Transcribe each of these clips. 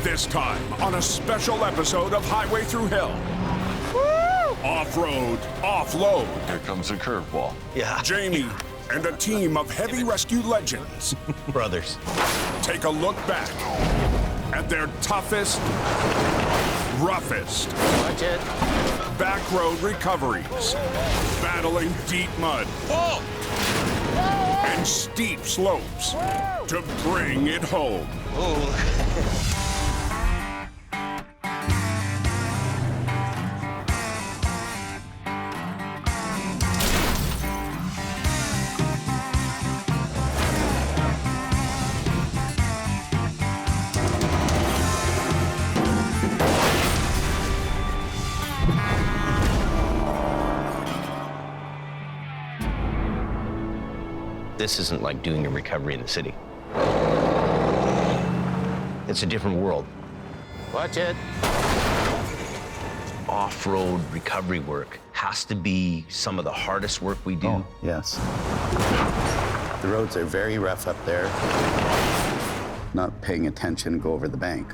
This time on a special episode of Highway Thru Hell. Woo! Off-road, off-load. Here comes the curveball. Yeah. Jamie and a team of heavy rescue legends Brothers. take a look back at their toughest, roughest Watch it. back road recoveries, battling deep mud and steep slopes to bring it home. This isn't like doing a recovery in the city. It's a different world. Watch it. Off-road recovery work has to be some of the hardest work we do. Oh, yes. The roads are very rough up there. Not paying attention, go over the bank.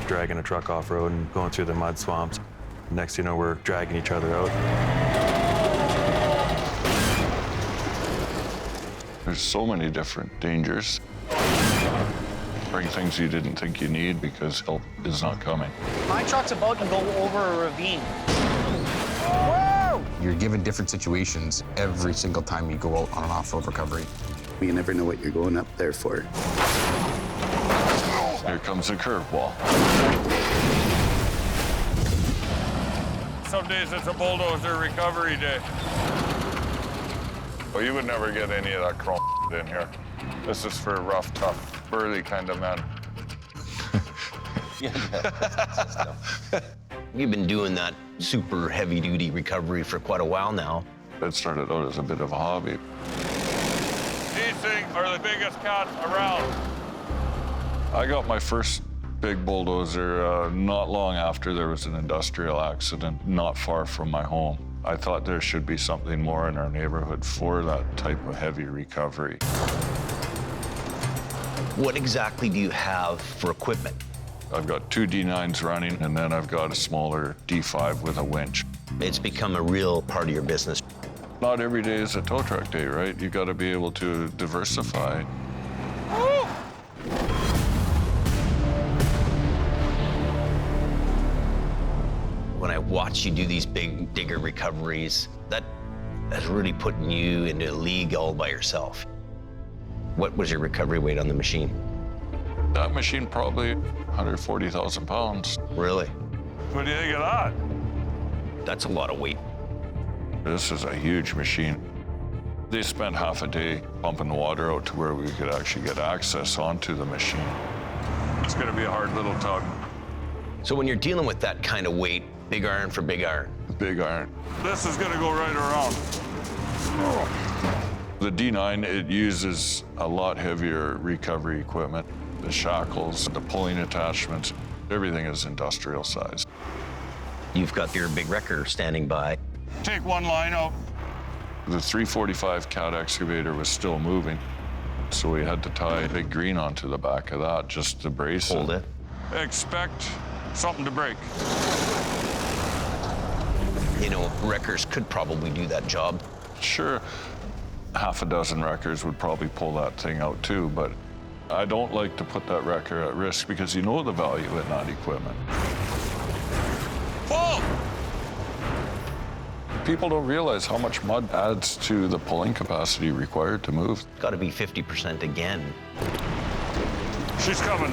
Dragging a truck off-road and going through the mud swamps. Next thing you know, we're dragging each other out. There's so many different dangers. Bring things you didn't think you need because help is not coming. My truck's about to go over a ravine. You're given different situations every single time you go out on an off-road recovery. You never know what you're going up there for. Here comes the curveball. Some days it's a bulldozer recovery day. Well, you would never get any of that chrome in here. This is for rough, tough, burly kind of men. You've been doing that super heavy-duty recovery for quite a while now. It started out as a bit of a hobby. These things are the biggest cats around. I got my first big bulldozer not long after there was an industrial accident not far from my home. I thought there should be something more in our neighborhood for that type of heavy recovery. What exactly do you have for equipment? I've got two D9s running, and then I've got a smaller D5 with a winch. It's become a real part of your business. Not every day is a tow truck day, right? You got to be able to diversify. When I watch you do these big digger recoveries, that has really putting you into a league all by yourself. What was your recovery weight on the machine? That machine probably 140,000 pounds. Really? What do you think of that? That's a lot of weight. This is a huge machine. They spent half a day pumping the water out to where we could actually get access onto the machine. It's gonna be a hard little tug. So when you're dealing with that kind of weight, big iron for big iron. Big iron. This is gonna go right around. The D9, it uses a lot heavier recovery equipment. The shackles, the pulling attachments, everything is industrial size. You've got your big wrecker standing by. Take one line out. The 345 cat excavator was still moving, so we had to tie Big Green onto the back of that just to brace Hold it. Expect something to break. You know, wreckers could probably do that job. Sure, half a dozen wreckers would probably pull that thing out too, but I don't like to put that wrecker at risk because you know the value in that equipment. Pull! People don't realize how much mud adds to the pulling capacity required to move. Got to be 50% again. She's coming.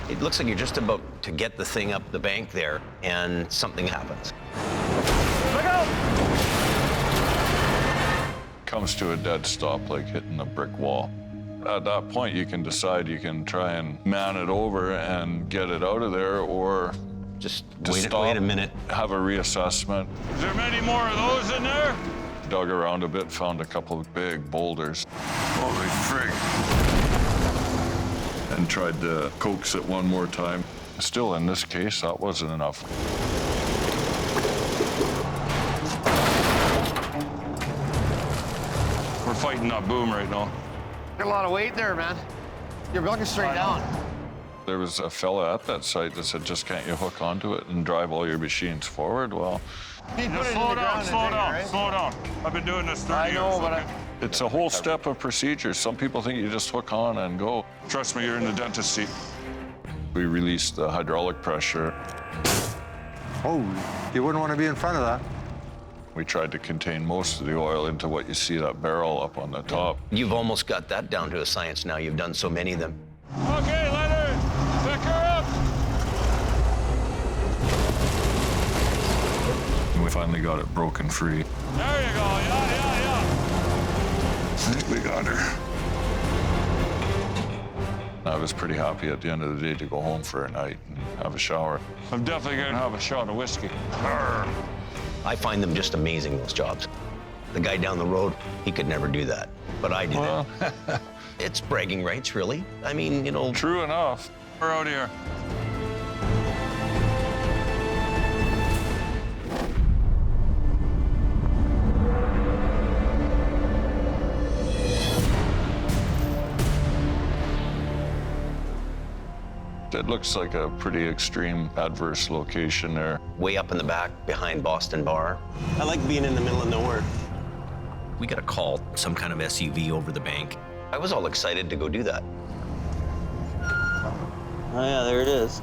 It looks like you're just about to get the thing up the bank there, and something happens. Look out! Comes to a dead stop like hitting a brick wall. At that point, you can decide you can try and man it over and get it out of there, or Just stop, wait a minute. have a reassessment. Is there many more of those in there? Dug around a bit, found a couple of big boulders. Holy frig. And tried to coax it one more time. Still, in this case, that wasn't enough. We're fighting that boom right now. Got a lot of weight there, man. You're looking straight down. There was a fella at that site that said, just can't you hook onto it and drive all your machines forward? Well, Slow down. I've been doing this 30 years. I know, but it's a whole step of procedure. Some people think you just hook on and go. Trust me, you're in the dentist seat. We released the hydraulic pressure. Oh, you wouldn't want to be in front of that. We tried to contain most of the oil into what you see, that barrel up on the top. You've almost got that down to a science now. You've done so many of them. Okay, Leonard, pick her up. And we finally got it broken free. There you go, yeah. I think we got her. I was pretty happy at the end of the day to go home for a night and have a shower. I'm definitely gonna have a shot of whiskey. I find them just amazing, those jobs. The guy down the road, he could never do that, but I did Well, it. It's bragging rights, really. I mean, you know. true enough. We're out here. It looks like a pretty extreme adverse location there. Way up in the back behind Boston Bar. I like being in the middle of nowhere. We got a call, some kind of SUV over the bank. I was all excited to go do that. Oh yeah, there it is.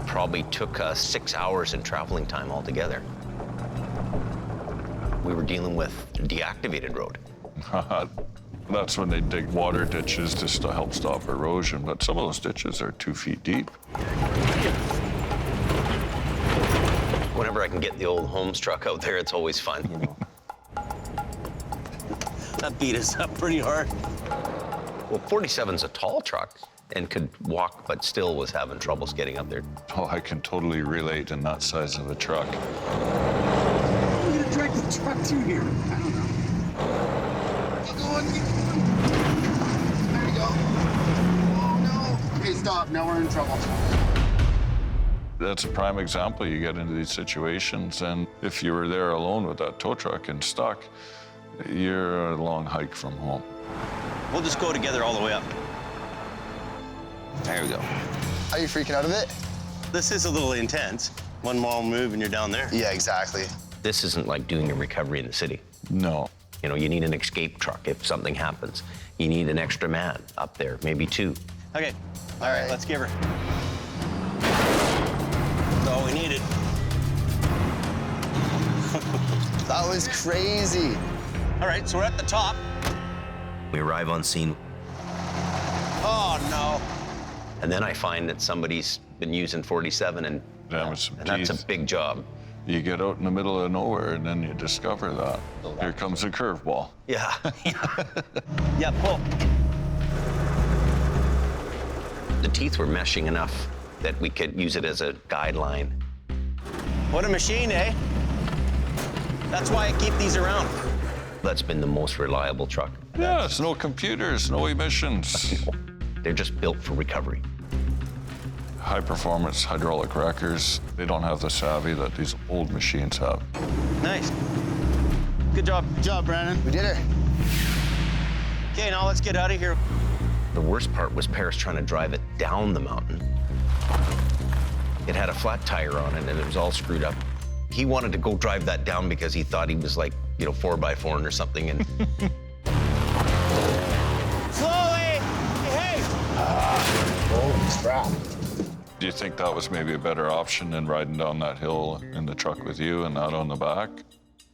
Probably took us 6 hours in traveling time altogether. We were dealing with Deactivated road. That's when they dig water ditches just to help stop erosion, but some of those ditches are 2 feet deep. Whenever I can get the old Holmes truck out there, it's always fun. That beat us up pretty hard. Well, 47's a tall truck and could walk, but still was having troubles getting up there. Oh, I can totally relate in that size of a truck. How are we gonna drag the truck through here? I don't know. Keep going. There we go. Oh no. Okay, stop. Now we're in trouble. That's a prime example. You get into these situations, and if you were there alone with that tow truck and stuck, you're a long hike from home. We'll just go together all the way up. There we go. Are you freaking out of it? This is a little intense. One more move and you're down there. Yeah, exactly. This isn't like doing a recovery in the city. No. You know, you need an escape truck if something happens. You need an extra man up there, maybe 2. Okay, all right, let's give her. That's all we needed. That was crazy. All right, so we're at the top. We arrive on scene, Oh, no. and then I find that somebody's been using 47, and Damage some that's teeth. a big job. You get out in the middle of nowhere, and then you discover that. Here comes a curveball. Yeah. Yeah, pull. The teeth were meshing enough that we could use it as a guideline. What a machine, eh? That's why I keep these around. That's been the most reliable truck. Yes, no computers, no emissions. They're just built for recovery. High performance hydraulic wreckers, they don't have the savvy that these old machines have. Nice. Good job. Good job, Brandon. We did it. Okay, now let's get out of here. The worst part was Paris trying to drive it down the mountain. It had a flat tire on it and it was all screwed up. He wanted to go drive that down because he thought he was like, 4x4 or something. And Slowly! Hey! Holy crap. Do you think that was maybe a better option than riding down that hill in the truck with you and not on the back?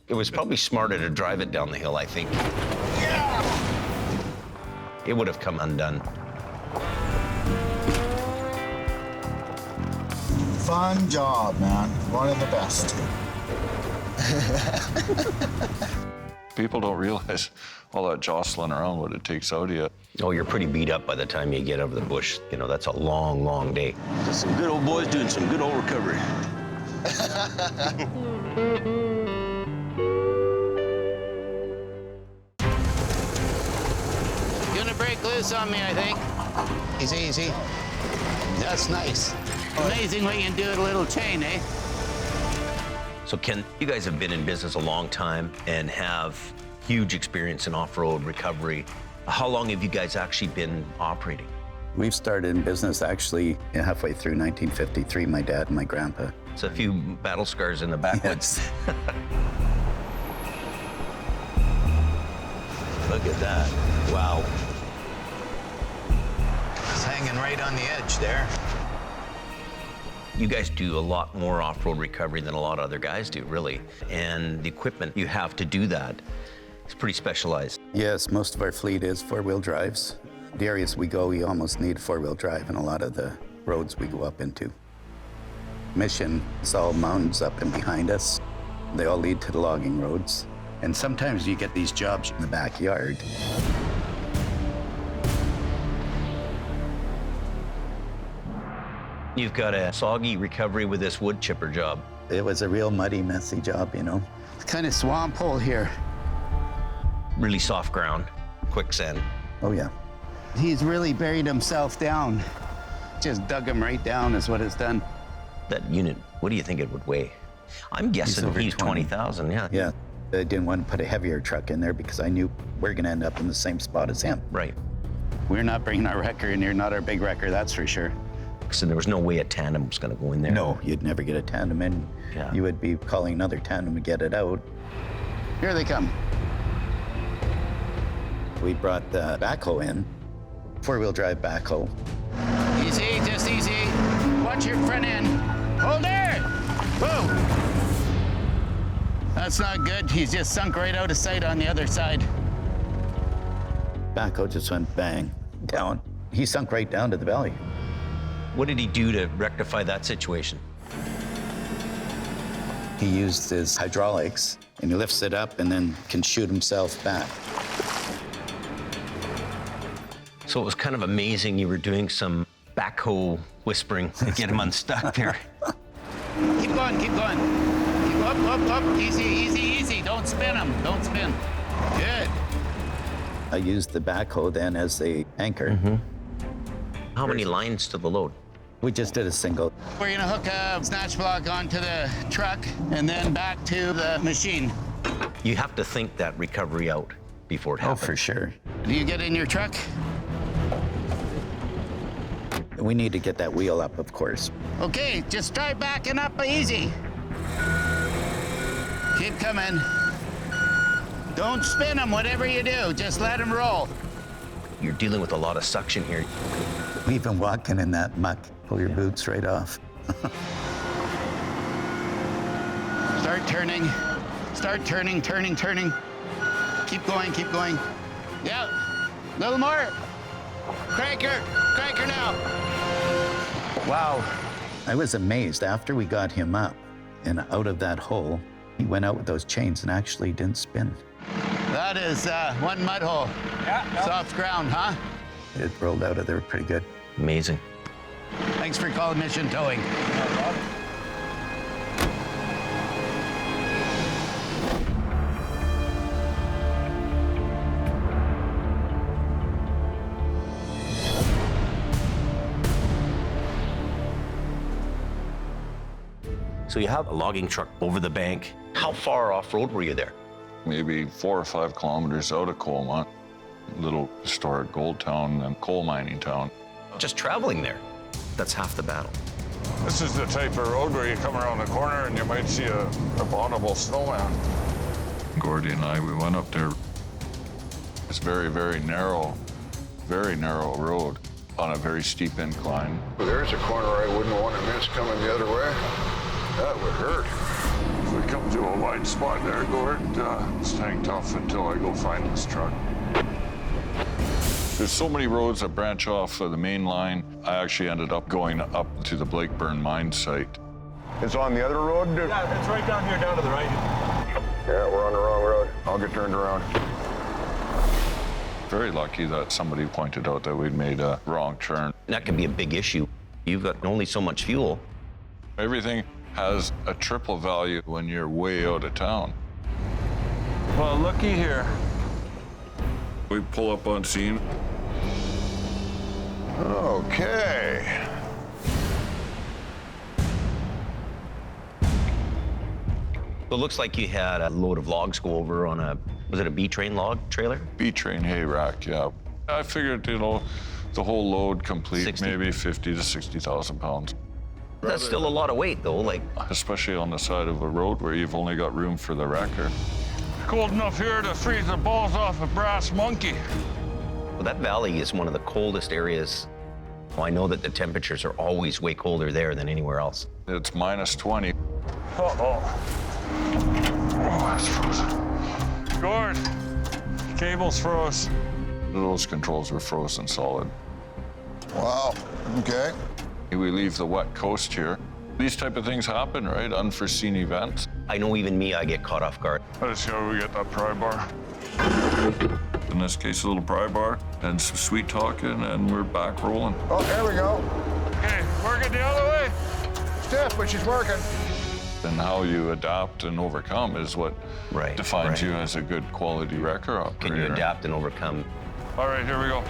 it was probably smarter to drive it down the hill, I think. It would have come undone. Fun job, man. One of the best. People don't realize all that jostling around, what it takes out of you. Oh, you're pretty beat up by the time you get over the bush. You know, that's a long, long day. Just some good old boys doing some good old recovery. Gonna break loose on me, I think. Easy, easy. That's nice. Amazing what you can do with a little chain, eh? So, Ken, you guys have been in business a long time and have huge experience in off-road recovery. How long have you guys actually been operating? We've started in business actually halfway through 1953, my dad and my grandpa. It's a few battle scars in the backwoods. Yes. Look at that. Wow. It's hanging right on the edge there. You guys do a lot more off-road recovery than a lot of other guys do, really. And the equipment you have to do that is pretty specialized. Yes, most of our fleet is four-wheel drives. The areas we go, we almost need four-wheel drive in a lot of the roads we go up into. Mission is all mountains up and behind us. They all lead to the logging roads. And sometimes you get these jobs in the backyard. You've got a soggy recovery with this wood chipper job. It was a real muddy, messy job, you know. It's kind of swamp hole here. Really soft ground, quicksand. Oh, yeah. He's really buried himself down. Just dug him right down is what it's done. That unit, what do you think it would weigh? I'm guessing he's 20,000, yeah. Yeah. I didn't want to put a heavier truck in there because I knew we're going to end up in the same spot as him. Right. We're not bringing our wrecker in here, not our big wrecker, that's for sure. So there was no way a tandem was going to go in there? No, you'd never get a tandem in. Yeah. You would be calling another tandem to get it out. Here they come. We brought the backhoe in, four-wheel drive backhoe. Easy, just easy. Watch your front end. Hold there! Whoa! That's not good. He's just sunk right out of sight on the other side. Backhoe just went bang, down. He sunk right down to the valley. What did he do to rectify that situation? He used his hydraulics, and he lifts it up and then can shoot himself back. So it was kind of amazing you were doing some backhoe whispering to get him unstuck there. Keep going, keep going. Keep up. Easy, easy, easy. Don't spin him. Don't spin. Good. I used the backhoe then as the anchor. Mm-hmm. How many lines to the load? We just did a single. We're gonna hook a snatch block onto the truck and then back to the machine. You have to think that recovery out before it happens. Oh, for sure. Do you get in your truck? We need to get that wheel up, of course. Okay, just try backing up easy. Keep coming. Don't spin them, whatever you do. Just let them roll. You're dealing with a lot of suction here. We've been walking in that muck. Pull your boots right off. Start turning. Start turning, turning, turning. Keep going, keep going. Yeah, a little more. Cranker now. Wow. I was amazed after we got him up and out of that hole, he went out with those chains and actually didn't spin. That is one mud hole. Yeah. Soft ground, huh? It rolled out of there pretty good. Amazing. Thanks for calling Mission Towing. So you have a logging truck over the bank. How far off-road were you there? Maybe 4 or 5 kilometers out of Colma, little historic gold town and coal mining town. Just traveling there, that's half the battle. This is the type of road where you come around the corner and you might see a abominable snowman. Gordy and I, we went up there. It's very, very narrow road on a very steep incline. There's a corner I wouldn't want to miss coming the other way. That would hurt. If we come to a wide spot there, Gord, it's hang tough until I go find this truck. There's so many roads that branch off of the main line. I actually ended up going up to the Blakeburn mine site. It's on the other road? Yeah, it's right down here, down to the right. Yeah, we're on the wrong road. I'll get turned around. Very lucky that somebody pointed out that we'd made a wrong turn. That can be a big issue. You've got only so much fuel. Everything has a triple value when you're way out of town. Well, looky here. We pull up on scene. Okay. It looks like you had a load of logs go over on a Was it a B-train log trailer? B-train hay rack, yeah. I figured, you know, the whole load complete, 60. maybe 50 to 60,000 pounds. That's still a lot of weight, though. Like, especially on the side of a road where you've only got room for the wrecker. Cold enough here to freeze the balls off a brass monkey. well, that valley is one of the coldest areas. Well, I know that the temperatures are always way colder there than anywhere else. It's minus 20. Uh-oh. Oh, that's frozen. Gord, cable's froze. Those controls were frozen solid. Wow, okay. We leave the wet coast here. These type of things happen, right? Unforeseen events. I know even me, I get caught off guard. Let's see how we get that pry bar. In this case, a little pry bar and some sweet talking, and we're back rolling. Oh, there we go. Okay, work it the other way. Stiff, but she's working. And how you adapt and overcome is what defines you as a good quality wrecker operator. Can you adapt and overcome? All right, here we go.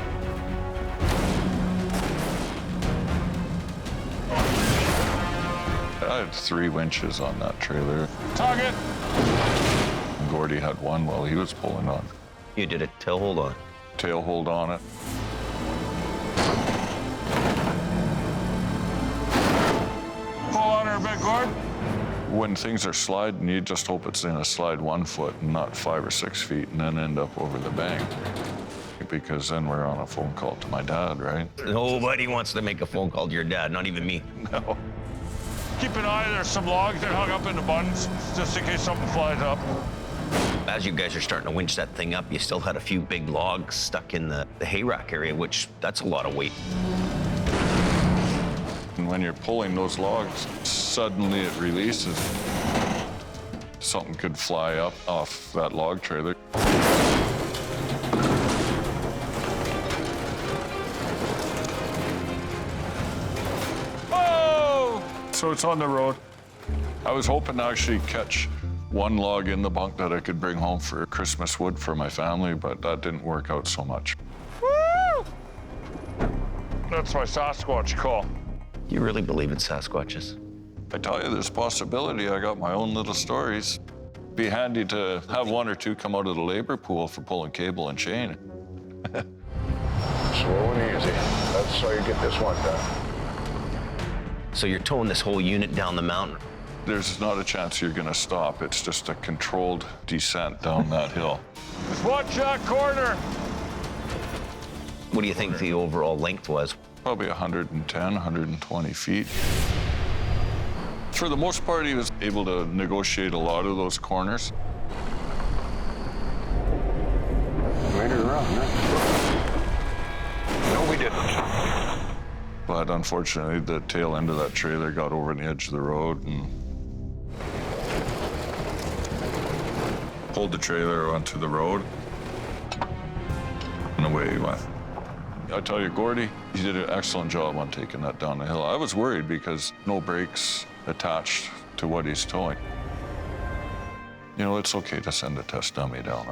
I had 3 winches on that trailer. Tug it! And Gordy had one while he was pulling on. You did a tail hold on. Tail hold on it. Pull on her a bit, Gord. When things are sliding, you just hope it's in a slide 1 foot and not 5 or 6 feet and then end up over the bank. Because then we're on a phone call to my dad, right? Nobody wants to make a phone call to your dad, not even me. No. Keep an eye, there's some logs that hung up in the buttons, just in case something flies up. As you guys are starting to winch that thing up, you still had a few big logs stuck in the hay rack area, which that's a lot of weight. And when you're pulling those logs, suddenly it releases. Something could fly up off that log trailer. So it's on the road. I was hoping to actually catch one log in the bunk that I could bring home for Christmas wood for my family, but that didn't work out so much. Woo! That's my Sasquatch call. You really believe in Sasquatches? I tell you, there's a possibility. I got my own little stories. Be handy to have 1 or 2 come out of the labor pool for pulling cable and chain. Slow and easy. That's how you get this one done. So you're towing this whole unit down the mountain? There's not a chance you're gonna stop. It's just a controlled descent down that hill. Just watch that corner. What do you think the overall length was? Probably 110, 120 feet. For the most part, he was able to negotiate a lot of those corners. Made her run, huh? No, we didn't. But unfortunately, the tail end of that trailer got over the edge of the road and pulled the trailer onto the road, and away he went. I tell you, Gordy, he did an excellent job on taking that down the hill. I was worried because no brakes attached to what he's towing. You know, it's okay to send a test dummy down.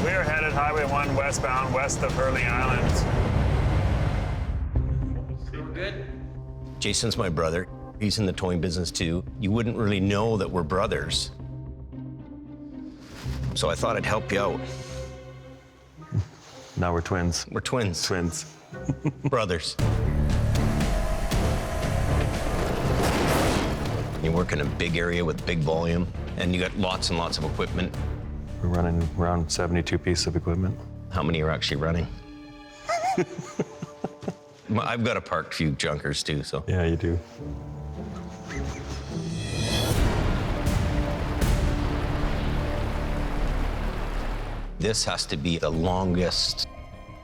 We are headed Highway 1 westbound, west of Hurley Island. Good. Jason's my brother. He's in the towing business too. You wouldn't really know that we're brothers. So I thought I'd help you out. Now we're twins. We're twins. Twins. Brothers. You work in a big area with big volume, and you got lots and lots of equipment. We're running around 72 pieces of equipment. How many are actually running? I've got a parked few junkers too, so. Yeah, you do. This has to be the longest,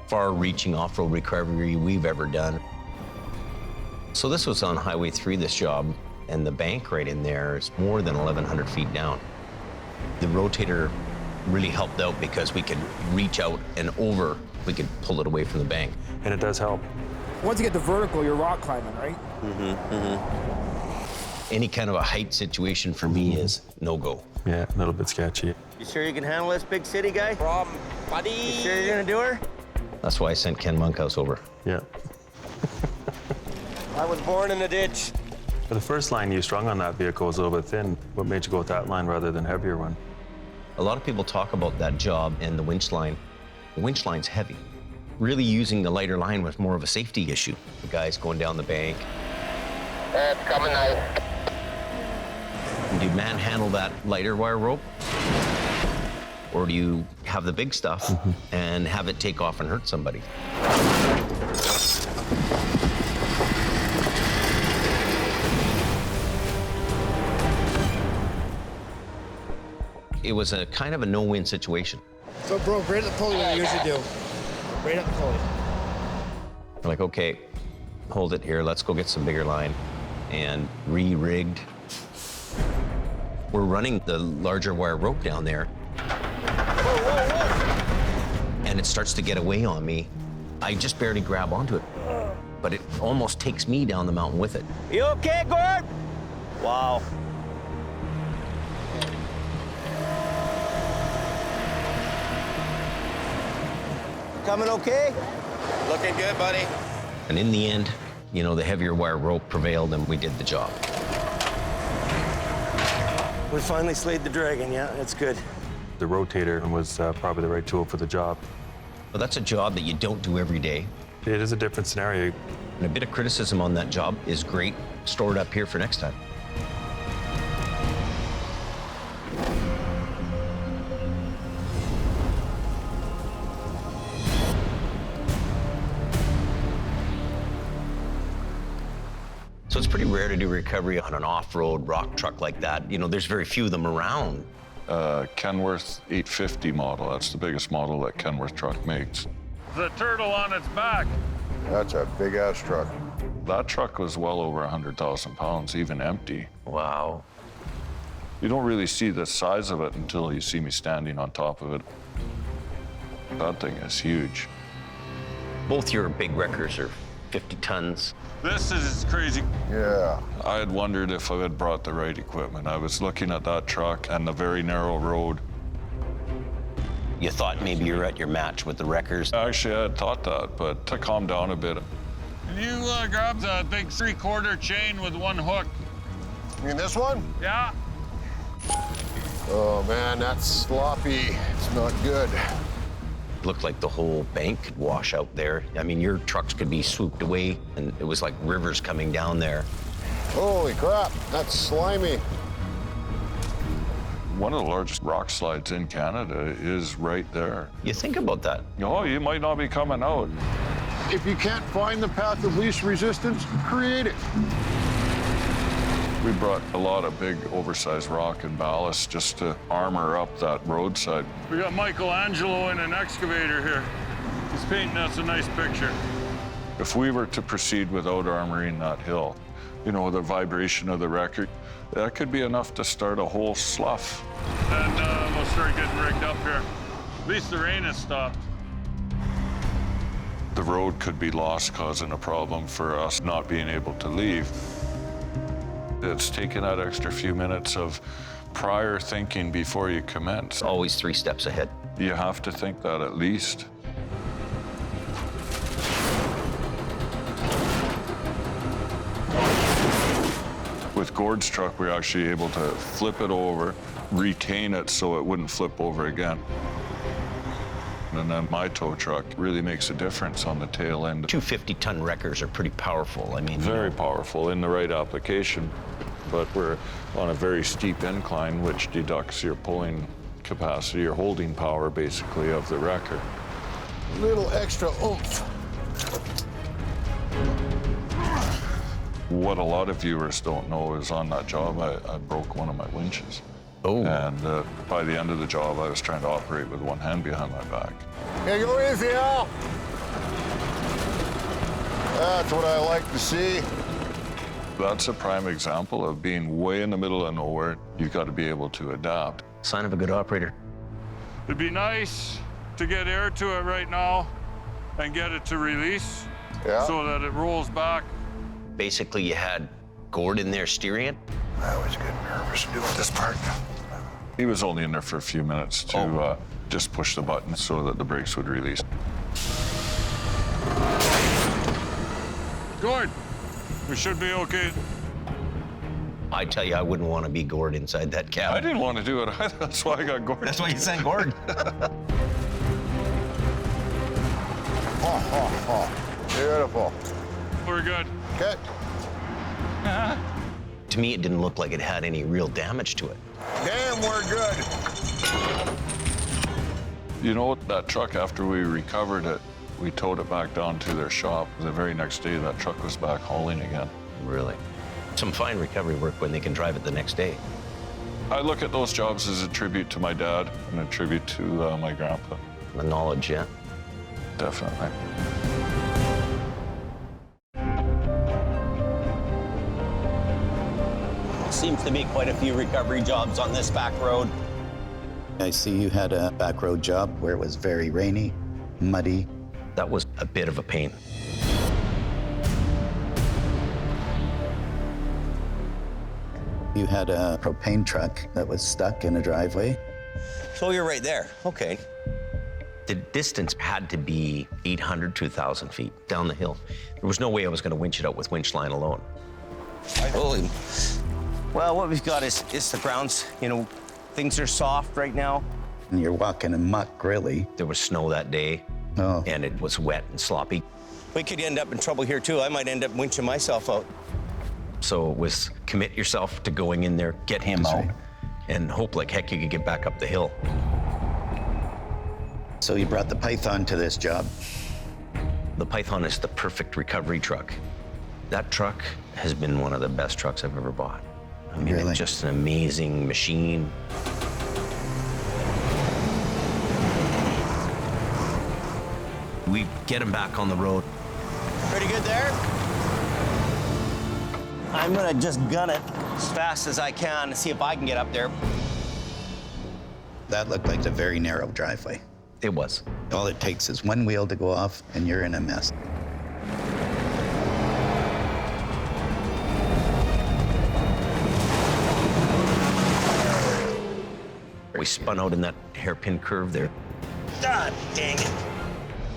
far-reaching off-road recovery we've ever done. So this was on Highway 3, this job, and the bank right in there is more than 1,100 feet down. The rotator really helped out because we could reach out and over, we could pull it away from the bank. And it does help. Once you get the vertical, you're rock climbing, right? Any kind of a height situation for me is no-go. Yeah, a little bit sketchy. You sure you can handle this big city guy? Problem, buddy. You sure you're gonna do her? That's why I sent Ken Monkhouse over. Yeah. I was born in a ditch. The first line you strung on that vehicle was a little bit thin. What made you go with that line rather than heavier one? A lot of people talk about that job and the winch line. The winch line's heavy. Really using the lighter line was more of a safety issue. The guys going down the bank. It's coming nice. Do you manhandle that lighter wire rope? Or do you have the big stuff and have it take off and hurt somebody? It was a kind of a no-win situation. So it broke right at the pulley when I usually do. Right at the pulley. We're like, okay, hold it here. Let's go get some bigger line. And re-rigged. We're running the larger wire rope down there. And it starts to get away on me. I just barely grab onto it. But it almost takes me down the mountain with it. You okay, Gord? Wow. Coming okay? Looking good, buddy. And in the end, you know, the heavier wire rope prevailed and we did the job. We finally slayed the dragon, yeah, it's good. The rotator was probably the right tool for the job. But that's a job that you don't do every day. It is a different scenario. And a bit of criticism on that job is great. Store it up here for next time. So it's pretty rare to do recovery on an off-road rock truck like that. You know, there's very few of them around. Kenworth 850 model, that's the biggest model that Kenworth truck makes. The turtle on its back. That's a big-ass truck. That truck was well over 100,000 pounds, even empty. Wow. You don't really see the size of it until you see me standing on top of it. That thing is huge. Both your big wreckers are 50 tons. This is crazy. Yeah. I had wondered if I had brought the right equipment. I was looking at that truck and the very narrow road. You thought maybe you were at your match with the wreckers? Actually, I had thought that, but to calm down a bit. Can you grab the big 3/4 chain with one hook? You mean this one? Yeah. Oh, man, that's sloppy. It's not good. Looked like the whole bank could wash out there. I mean, your trucks could be swooped away, and it was like rivers coming down there. Holy crap, that's slimy. One of the largest rock slides in Canada is right there. You think about that. Oh, you might not be coming out. If you can't find the path of least resistance, create it. We brought a lot of big, oversized rock and ballast just to armor up that roadside. We got Michelangelo in an excavator here. He's painting us a nice picture. If we were to proceed without armoring that hill, you know, the vibration of the wrecker, that could be enough to start a whole slough. And we'll start getting rigged up here. At least the rain has stopped. The road could be lost, causing a problem for us not being able to leave. It's taking that extra few minutes of prior thinking before you commence. Always 3 steps ahead. You have to think that at least. With Gord's truck, we were actually able to flip it over, retain it so it wouldn't flip over again. And then my tow truck really makes a difference on the tail end. 2 50-ton wreckers are pretty powerful. I mean, very powerful in the right application, but we're on a very steep incline, which deducts your pulling capacity, your holding power, basically, of the wrecker. Little extra oomph. What a lot of viewers don't know is on that job, I broke one of my winches. Oh. And by the end of the job, I was trying to operate with one hand behind my back. Yeah, go easy, Al. That's what I like to see. That's a prime example of being way in the middle of nowhere. You've got to be able to adapt. Sign of a good operator. It'd be nice to get air to it right now and get it to release so that it rolls back. Basically, you had Gord in there steering it. I always get nervous doing this part. He was only in there for a few minutes to just push the button so that the brakes would release. Gord, we should be okay. I tell you, I wouldn't want to be Gord inside that cab. I didn't want to do it either. That's why I got Gord. That's why you sent Gord. Beautiful. We're good. Okay. To me, it didn't look like it had any real damage to it. Damn, we're good. You know, that truck, after we recovered it, we towed it back down to their shop. The very next day, that truck was back hauling again. Really? Some fine recovery work when they can drive it the next day. I look at those jobs as a tribute to my dad and a tribute to my grandpa. The knowledge, yeah? Definitely. Seems to be quite a few recovery jobs on this back road. I see you had a back road job where it was very rainy, muddy. That was a bit of a pain. You had a propane truck that was stuck in a driveway. So you're right there. Okay. The distance had to be 800 to 1,000 feet down the hill. There was no way I was going to winch it out with winch line alone. Holy. Well, what we've got is the grounds. You know, things are soft right now. And you're walking in muck, really. There was snow that day, and it was wet and sloppy. We could end up in trouble here, too. I might end up winching myself out. So it was commit yourself to going in there, get him out, and hope like heck you could get back up the hill. So you brought the Python to this job. The Python is the perfect recovery truck. That truck has been one of the best trucks I've ever bought. I mean, Really? It's just an amazing machine. We get him back on the road. Pretty good there? I'm gonna just gun it as fast as I can and see if I can get up there. That looked like a very narrow driveway. It was. All it takes is one wheel to go off, and you're in a mess. We spun out in that hairpin curve there. God dang it.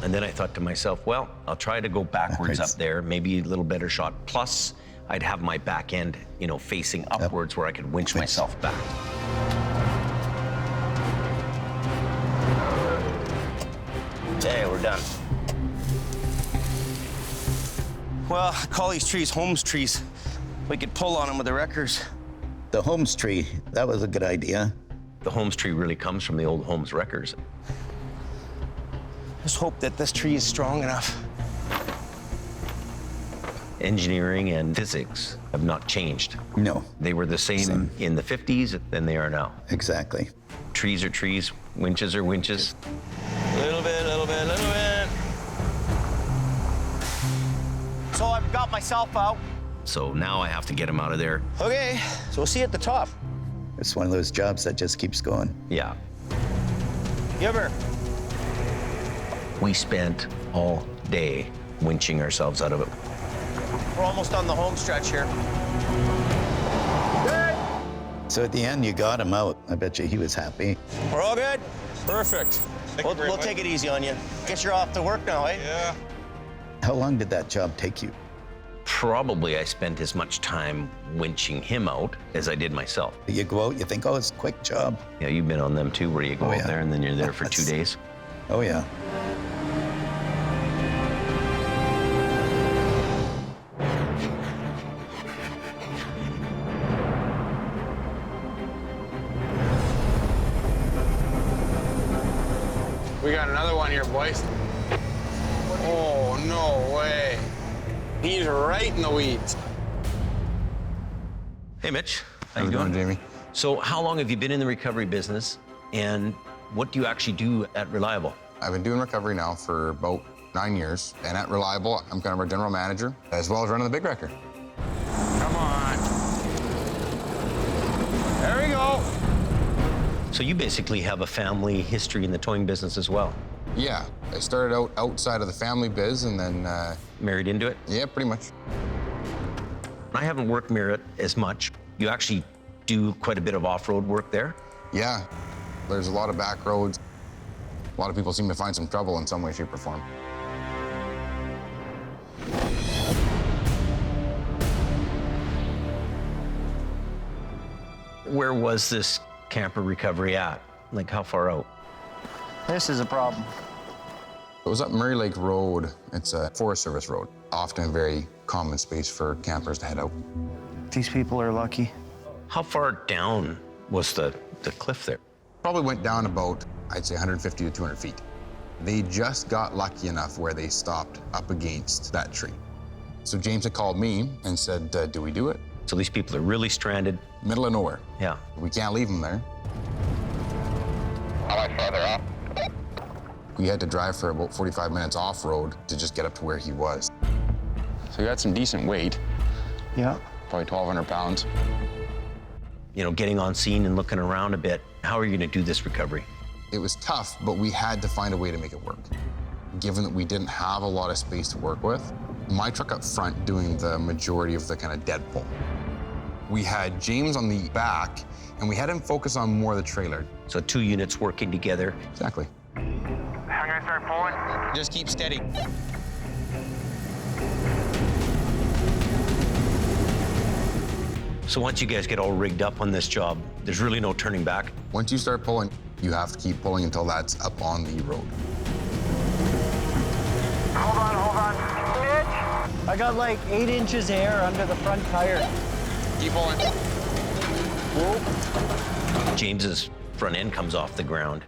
And then I thought to myself, well, I'll try to go backwards up there, maybe a little better shot. Plus, I'd have my back end, you know, facing upwards where I could winch myself back. Okay, we're done. Well, I call these trees Holmes trees. We could pull on them with the wreckers. The Holmes tree, that was a good idea. The Holmes tree really comes from the old Holmes wreckers. Just hope that this tree is strong enough. Engineering and physics have not changed. No. They were the same in the 50s than they are now. Exactly. Trees are trees, winches are winches. Little bit, little bit, little bit. So I've got myself out. So now I have to get him out of there. Okay, so we'll see you at the top. It's one of those jobs that just keeps going. Yeah. Gibber. We spent all day winching ourselves out of it. We're almost on the home stretch here. So at the end, you got him out. I bet you he was happy. We're all good? Perfect. We'll take it easy on you. Guess you're off to work now, eh? Yeah. How long did that job take you? Probably I spent as much time winching him out as I did myself. You go out, you think, oh, it's a quick job. Yeah, you've been on them too, where you go out there and then you're there for 2 days. Oh, yeah. We got another one here, boys. Oh, no way. He's right in the weeds. Hey, Mitch. How How's you it going, doing? Jamie? So how long have you been in the recovery business, and what do you actually do at Reliable? I've been doing recovery now for about 9 years, and at Reliable, I'm kind of our general manager, as well as running the big wrecker. Come on. There we go. So you basically have a family history in the towing business as well. Yeah, I started out outside of the family biz, and then... Married into it? Yeah, pretty much. I haven't worked Merritt as much. You actually do quite a bit of off-road work there? Yeah, there's a lot of back roads. A lot of people seem to find some trouble in some way, shape, or form. Where was this camper recovery at? Like, how far out? This is a problem. It was up Murray Lake Road. It's a Forest Service road, often a very common space for campers to head out. These people are lucky. How far down was the cliff there? Probably went down about, I'd say, 150 to 200 feet. They just got lucky enough where they stopped up against that tree. So James had called me and said, do we do it? So these people are really stranded. Middle of nowhere. Yeah. We can't leave them there. How much farther up? We had to drive for about 45 minutes off-road to just get up to where he was. So you had some decent weight. Yeah. Probably 1,200 pounds. You know, getting on scene and looking around a bit. How are you gonna do this recovery? It was tough, but we had to find a way to make it work. Given that we didn't have a lot of space to work with, my truck up front doing the majority of the kind of dead pull. We had James on the back, and we had him focus on more of the trailer. So 2 units working together. Exactly. I'm gonna start pulling. Just keep steady. So once you guys get all rigged up on this job, there's really no turning back. Once you start pulling, you have to keep pulling until that's up on the road. Hold on. Mitch? I got like 8 inches air under the front tire. Keep pulling. James's front end comes off the ground.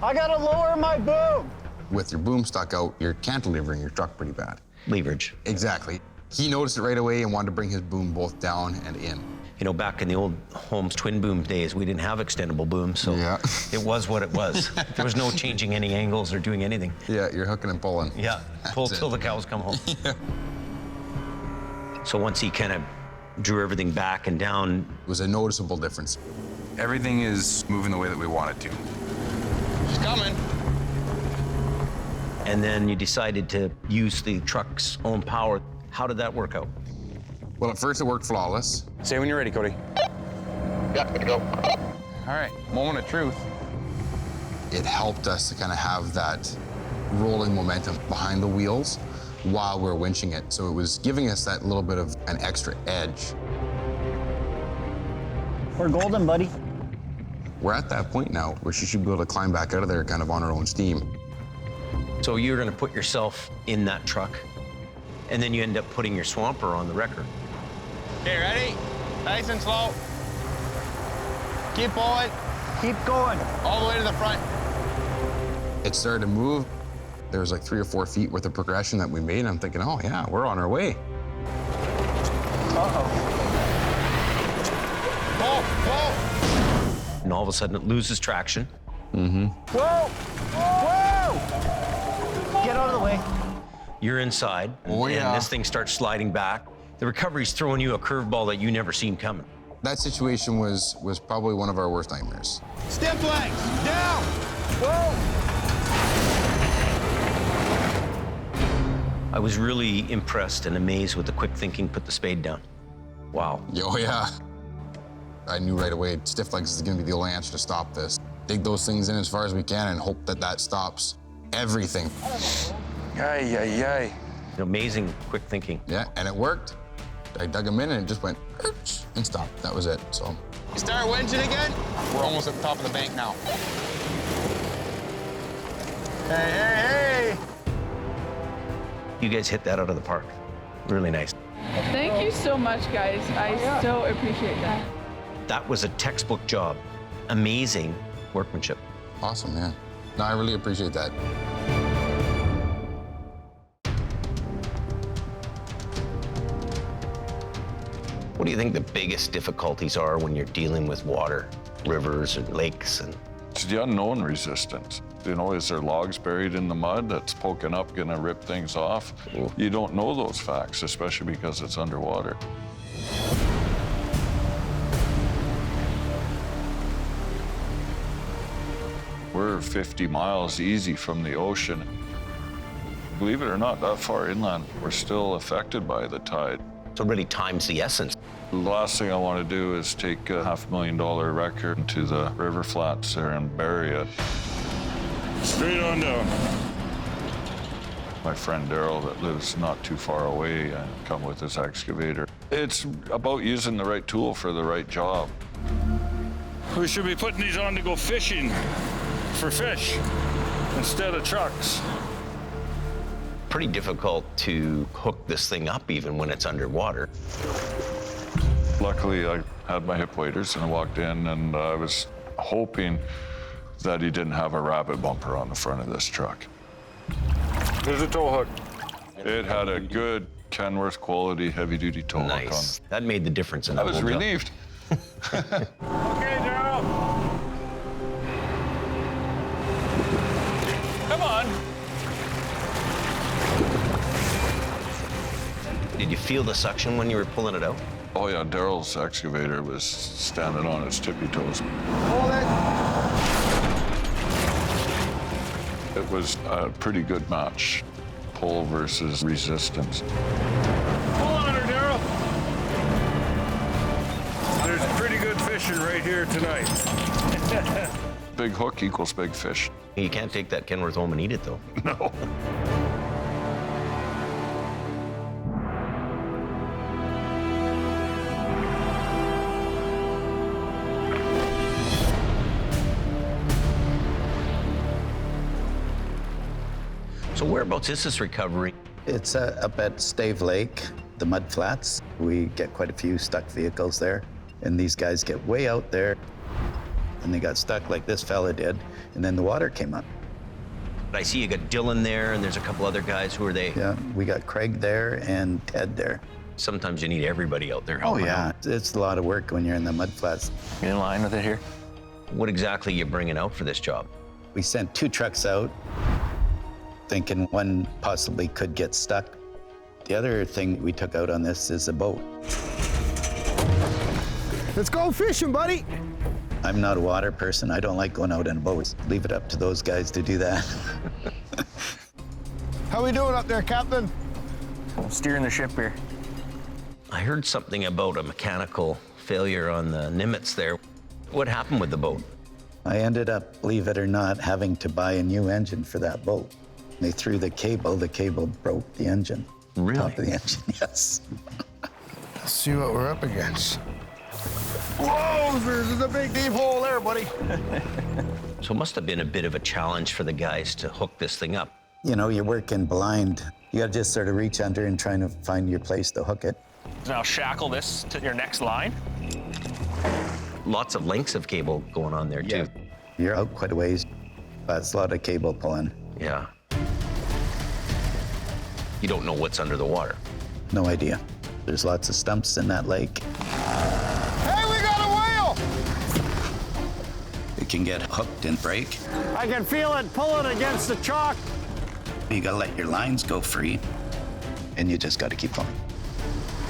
I gotta lower my boom. With your boom stuck out, you're cantilevering your truck pretty bad. Leverage. Exactly. He noticed it right away and wanted to bring his boom both down and in. You know, back in the old Holmes twin boom days, we didn't have extendable booms, so Yeah. it was what it was. There was no changing any angles or doing anything. Yeah, you're hooking and pulling. Yeah, pull That's till it. the cows come home. Yeah. So once he kind of drew everything back and down, It was a noticeable difference. Everything is moving the way that we want it to. She's coming. and then you decided to use the truck's own power. How did that work out? Well, at first it worked flawless. Say when you're ready, Cody. Yeah, good to go. All right, moment of truth. It helped us to kind of have that rolling momentum behind the wheels while we're winching it. So it was giving us that little bit of an extra edge. We're golden, buddy. We're at that point now where she should be able to climb back out of there kind of on her own steam. So you're gonna put yourself in that truck, and then you end up putting your swamper on the wrecker. Okay, ready? Nice and slow. Keep pulling. Keep going. All the way to the front. It started to move. There was like 3 or 4 feet worth of progression that we made, and I'm thinking, oh yeah, we're on our way. Uh-oh. Pull, pull. And all of a sudden it loses traction. Whoa! Whoa! Get out of the way. You're inside, Oh, yeah. and this thing starts sliding back. The recovery's throwing you a curveball that you never seen coming. That situation was probably one of our worst nightmares. Stiff legs, down. Whoa! I was really impressed and amazed with the quick thinking, put the spade down. Wow. Oh yeah. I knew right away, stiff legs is gonna be the only answer to stop this. Dig those things in as far as we can and hope that that stops everything. Ay, ay, ay. Amazing quick thinking. Yeah, and it worked. I dug them in and it just went and stopped. That was it, so. You start winching again? We're almost at the top of the bank now. Hey, hey, hey! You guys hit that out of the park. Really nice. Thank you so much, guys. I so appreciate that. That was a textbook job. Amazing workmanship. Awesome, man. No, I really appreciate that. What do you think the biggest difficulties are when you're dealing with water, rivers and lakes? And It's the unknown resistance. You know, is there logs buried in the mud that's poking up, gonna rip things off? You don't know those facts, especially because it's underwater. We're 50 miles easy from the ocean. Believe it or not, that far inland, we're still affected by the tide. So really time's the essence. The last thing I want to do is take a $500,000 wrecker into the river flats there and bury it. Straight on down. My friend Daryl that lives not too far away and come with his excavator. It's about using the right tool for the right job. We should be putting these on to go fishing for fish instead of trucks. Pretty difficult to hook this thing up even when it's underwater. Luckily, I had my hip waders and I walked in and I was hoping that he didn't have a rabbit bumper on the front of this truck. There's a tow hook. It had a good Kenworth quality heavy-duty tow hook on it. Nice. That made the difference in I the was whole job. relieved. Okay, Daryl. Come on. Did you feel the suction when you were pulling it out? Oh yeah, Daryl's excavator was standing on its tippy toes. Hold it. It was a pretty good match, pull versus resistance. Pull on her, Daryl. There's pretty good fishing right here tonight. Big hook equals big fish. You can't take that Kenworth home and eat it, though. No. So whereabouts is this recovery? It's up at Stave Lake, the mud flats. We get quite a few stuck vehicles there, and these guys get way out there, and they got stuck like this fella did, and then the water came up. I see you got Dylan there, and there's a couple other guys. Who are they? Yeah, we got Craig there and Ted there. Sometimes you need everybody out there Oh helping yeah, out. it's a lot of work when you're in the mud flats. You in line with it here? What exactly are you bringing out for this job? We sent 2 trucks out, thinking one possibly could get stuck. The other thing we took out on this is a boat. Let's go fishing, buddy. I'm not a water person. I don't like going out in boats. Leave it up to those guys to do that. How we doing up there, Captain? I'm steering the ship here. I heard something about a mechanical failure on the Nimitz there. What happened with the boat? I ended up, believe it or not, having to buy a new engine for that boat. They threw the cable broke the engine. Really? Top of the engine, yes. Let's see what we're up against. Whoa, there's a big deep hole there, buddy. So it must have been a bit of a challenge for the guys to hook this thing up. You know, you're working blind. You gotta just sort of reach under and trying to find your place to hook it. Now shackle this to your next line. Lots of lengths of cable going on there, too. You're out quite a ways. That's a lot of cable pulling. Yeah. You don't know what's under the water. No idea. There's lots of stumps in that lake. Hey, we got a whale! It can get hooked and break. I can feel it pulling against the chalk. You gotta let your lines go free, and you just gotta keep going.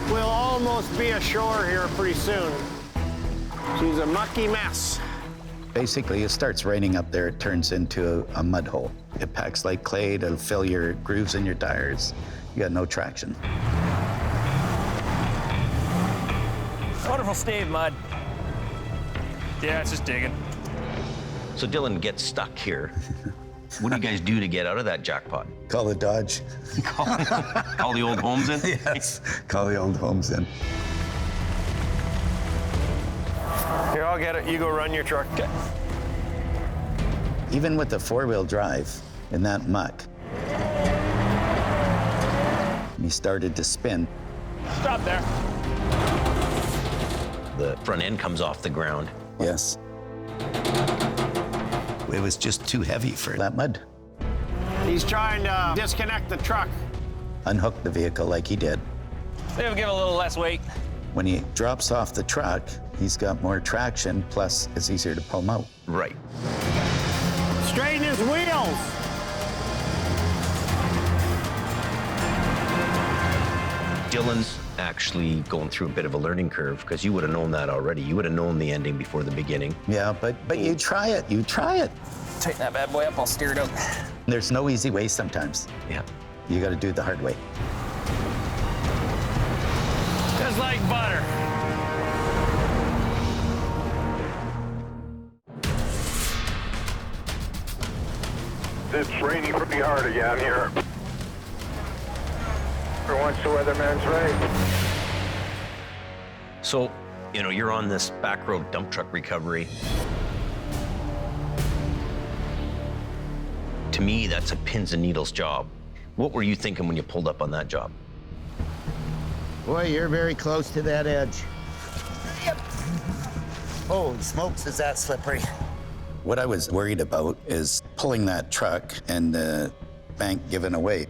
We'll almost be ashore here pretty soon. She's a mucky mess. Basically, it starts raining up there, it turns into a mud hole. It packs like clay to fill your grooves in your tires. You got no traction. Wonderful Stave mud. Yeah, it's just digging. So Dylan gets stuck here. What do you guys do to get out of that jackpot? Call the Dodge. Call the old homes in? Yes, call the old homes in. Here, I'll get it. You go run your truck. Okay. Even with the 4-wheel drive in that muck, he started to spin. Stop there. The front end comes off the ground. Yes. It was just too heavy for that mud. He's trying to disconnect the truck. Unhook the vehicle like he did. Maybe give it a little less weight. When he drops off the truck, he's got more traction, plus it's easier to pull him out. Right. Straighten his wheels. Dylan's actually going through a bit of a learning curve because you would have known that already. You would have known the ending before the beginning. Yeah, but you try it. You try it. Tighten that bad boy up, I'll steer it out. There's no easy way sometimes. Yeah. You got to do it the hard way. Just like butter. It's raining pretty hard again here. once the weatherman's ready. So, you know, you're on this back road dump truck recovery. To me, that's a pins and needles job. What were you thinking when you pulled up on that job? Boy, you're very close to that edge. Yep. Holy smokes, is that slippery. What I was worried about is pulling that truck and the bank giving away.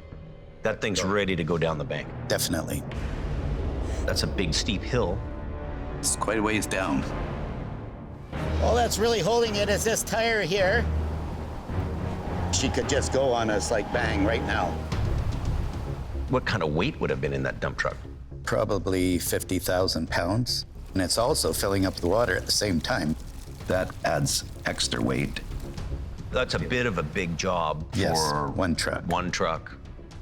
That thing's ready to go down the bank. Definitely. That's a big, steep hill. It's quite a ways down. All that's really holding it is this tire here. She could just go on us like bang right now. What kind of weight would have been in that dump truck? Probably 50,000 pounds. And it's also filling up the water at the same time. That adds extra weight. That's a bit of a big job Yes, for one truck. One truck.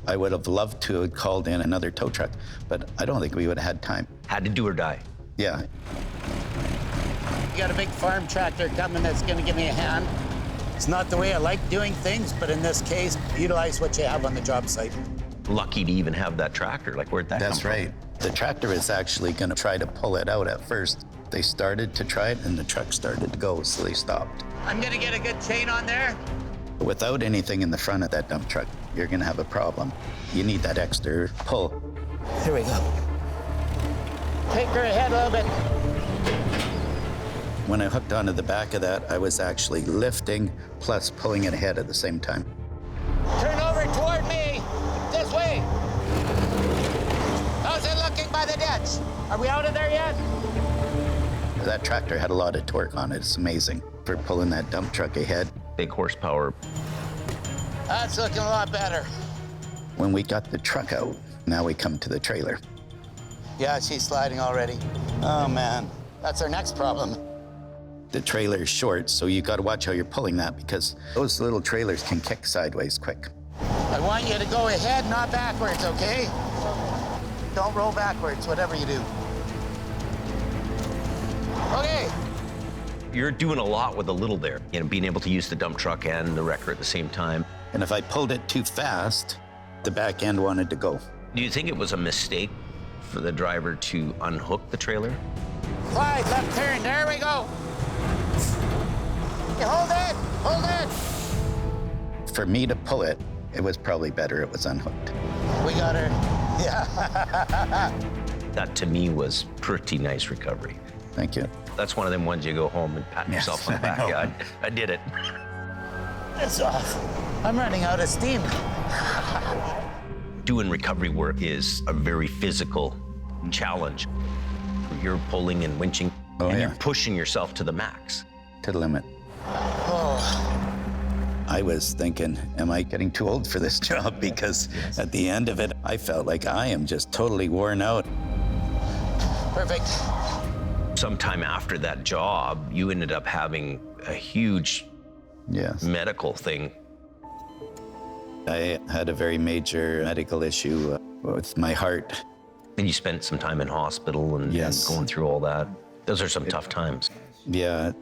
I would have loved to have called in another tow truck, but I don't think we would have had time. Had to do or die. Yeah. You got a big farm tractor coming that's gonna give me a hand. It's not the way I like doing things, but in this case, utilize what you have on the job site. Lucky to even have that tractor. Like, where'd that come That's from? right. The tractor is actually gonna try to pull it out at first. They started to try it and the truck started to go, so they stopped. I'm gonna get a good chain on there. Without anything in the front of that dump truck, you're gonna have a problem. You need that extra pull. Here we go. Take her ahead a little bit. When I hooked onto the back of that, I was actually lifting plus pulling it ahead at the same time. Turn over toward me. This way. How's it looking by the ditch? Are we out of there yet? That tractor had a lot of torque on it. It's amazing for pulling that dump truck ahead. Big horsepower. That's looking a lot better. When we got the truck out, now we come to the trailer. Yeah, she's sliding already. Oh man, that's our next problem. The trailer is short, so you gotta watch how you're pulling that because those little trailers can kick sideways quick. I want you to go ahead, not backwards, okay? Don't roll backwards, whatever you do. Okay. You're doing a lot with a little there. You know, being able to use the dump truck and the wrecker at the same time. And if I pulled it too fast, the back end wanted to go. Do you think it was a mistake for the driver to unhook the trailer? Slide, left turn, there we go. You hold it. For me to pull it, it was probably better it was unhooked. We got her, yeah. That to me was pretty nice recovery. Thank you. That's one of them ones you go home and pat yourself on the back. Yeah, I did it. It's off. I'm running out of steam. Doing recovery work is a very physical challenge. You're pulling and winching, and you're pushing yourself to the max. To the limit. Oh. I was thinking, am I getting too old for this job? Because at the end of it, I felt like I am just totally worn out. Perfect. Sometime after that job, you ended up having a huge medical thing. I had a very major medical issue with my heart. And you spent some time in hospital and going through all that. Those are some tough times. Yeah.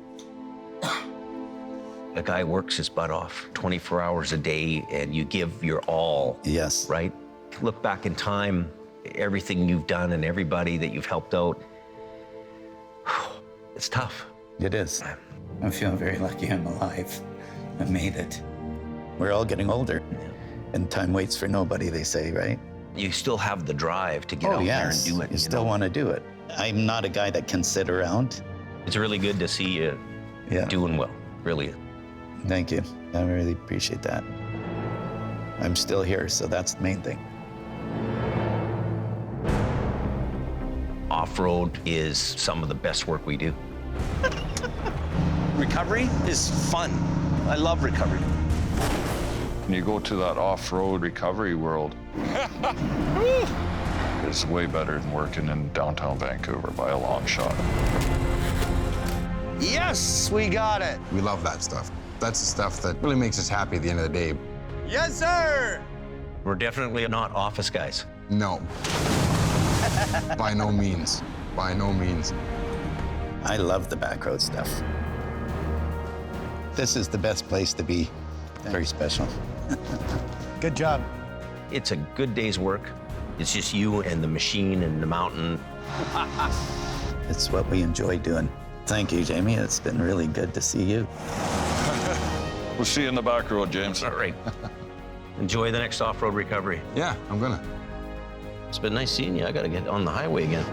A guy works his butt off 24 hours a day and you give your all. Yes. Right? Look back in time, everything you've done and everybody that you've helped out, it's tough. It is. I feel very lucky I'm alive. I made it. We're all getting older. And time waits for nobody, they say, right? You still have the drive to get out there and do it. You still want to do it. I'm not a guy that can sit around. It's really good to see you doing well, really. Thank you. I really appreciate that. I'm still here, so that's the main thing. Off-road is some of the best work we do. Recovery is fun. I love recovery. When you go to that off-road recovery world, it's way better than working in downtown Vancouver by a long shot. Yes, we got it. We love that stuff. That's the stuff that really makes us happy at the end of the day. Yes, sir. We're definitely not office guys. No. By no means. By no means. I love the back road stuff. This is the best place to be. Very special. Good job. It's a good day's work, It's just you and the machine and the mountain. It's what we enjoy doing. Thank you, Jamie. It's been really good to see you. We'll see you in the back road, James. All right. Enjoy the next off-road recovery. Yeah, I'm gonna. It's been nice seeing you. I gotta get on the highway again.